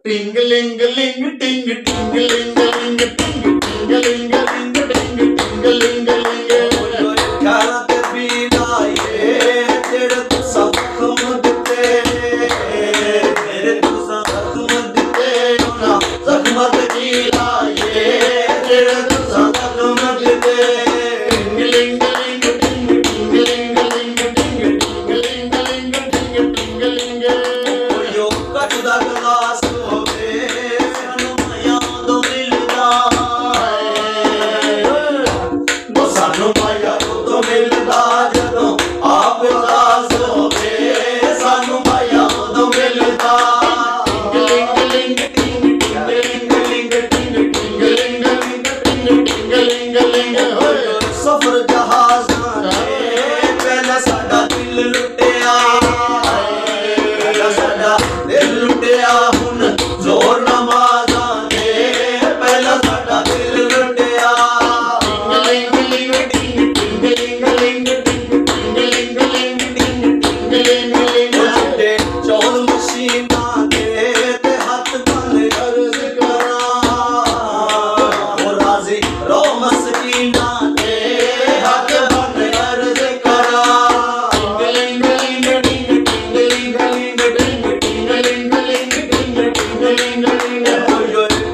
tingling लिंग टिंग tingling लिंग टिंग टिंगलिंग लिंग टिंग टिंगलिंग लिंग खाना ते बीना ये तेरे तू सब दिते मेरे तू सब दिते ना जख्मत गीला ये तेरे तू सब दिते टिंगलिंग लिंग टिंग टिंगलिंग लिंग टिंग टिंगलिंग लिंग टिंग टिंगलिंग यो कटदा गलास होवे सानू याद मिलदा वो सानू माया तो मिलदा जदों आप उदास होवे सानू माया तो मिलदा टिंगलिंग लिंग टिंग टिंगलिंग लिंग टिंग टिंगलिंग लिंग टिंगलिंग होए सफर जहाज़ां ते पहला साडा दिल लुटिया पहला साडा दिल लुटिया हुन जोर नमाज़ां ते पहला साडा दिल लुटिया टिंगलिंग लिंग टिंग टिंगलिंग लिंग टिंग टिंगलिंग लिंग टिंग टिंगलिंग लिंग छुट्टे चौल मशीनां दे ते हथ बन अर्ज करा ओ राज़ी रो मस्कीनां दे हथ बन अर्ज करा टिंगलिंग लिंग टिंग टिंगलिंग लिंग टिंग टिंगलिंग लिंग टिंग टिंगलिंग लिंग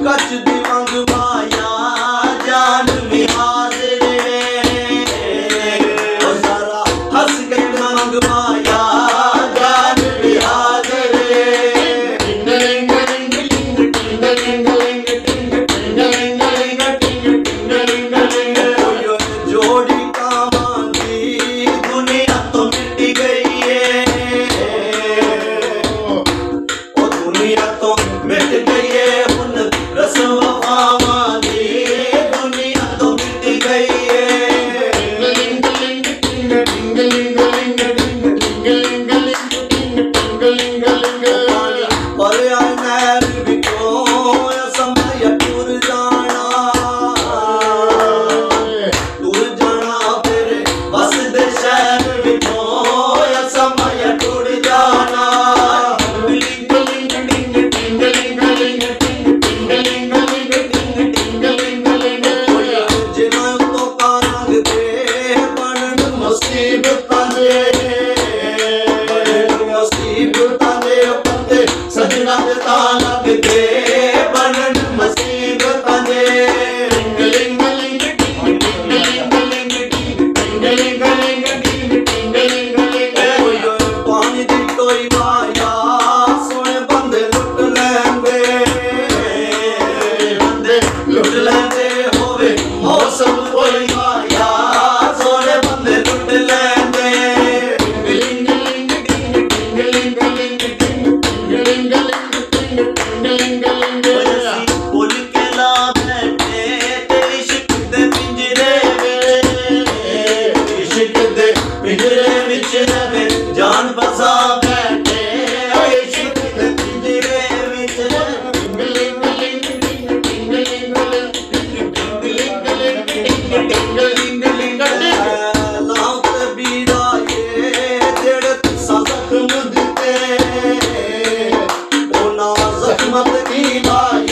कच दी मंग माया जान भी हाज़िर ओ सारा हंस के मंग माया जान भी हाज़िर टिंगलिंग लिंग टिंग टिंगलिंग लिंग टिंग टिंगलिंग लिंग टिंग टिंगलिंग लिंग जोड़ी कामांगी दुनिया तो मिट गई है ओ दुनिया तो मिट गई है हुन रस्म वफावांगी दुनिया तो मिट गई है टिंगलिंग लिंग टिंग टिंगलिंग लिंग टिंग टिंगलिंग लिंग टिंग टिंगलिंग लिंग पर आई नैर बिको समय टूर जाना तेरे बस दे शहर बिको समय टूर जाना टिंग लिंग टिंग टिंगलिंग लिंग टिंग टिंगलिंग लिंग टिंग टिंगलिंग लिंग जिन्हों तो कांग दे बनन मुसीबतां दे पते सजना दे तां लग दे बनन मुसीबतां दे टिंगलिंग लिंग टिंग टिंगलिंग लिंग टिंग टिंगलिंग लिंग टिंग टिंगलिंग लिंग पानी दी कोई माया सोने बंदे लुट लैंदे लुट लैंदे होवे मौसम कोई माया सोने बंदे लुट लैंदे टिंगलिंग लिंग टिंग टिंगलिंग लिंग टिंग टिंगलिंग लिंग टिंग टिंगलिंग लिंग भुल के ला बैठे ते इश्क दे पिंजरे विच इश्क दे पिंजरे विच रवे जान फसा बैठे इश्क दे पिंजरे विच टिंगलिंग लिंग टिंग टिंगलिंग लिंग टिंग टिंगलिंग लिंग टिंगलिंग लिंग नाम ते बीरा ये जेड़े तुसा जख्म दिते ओ ना जख्मत की लाई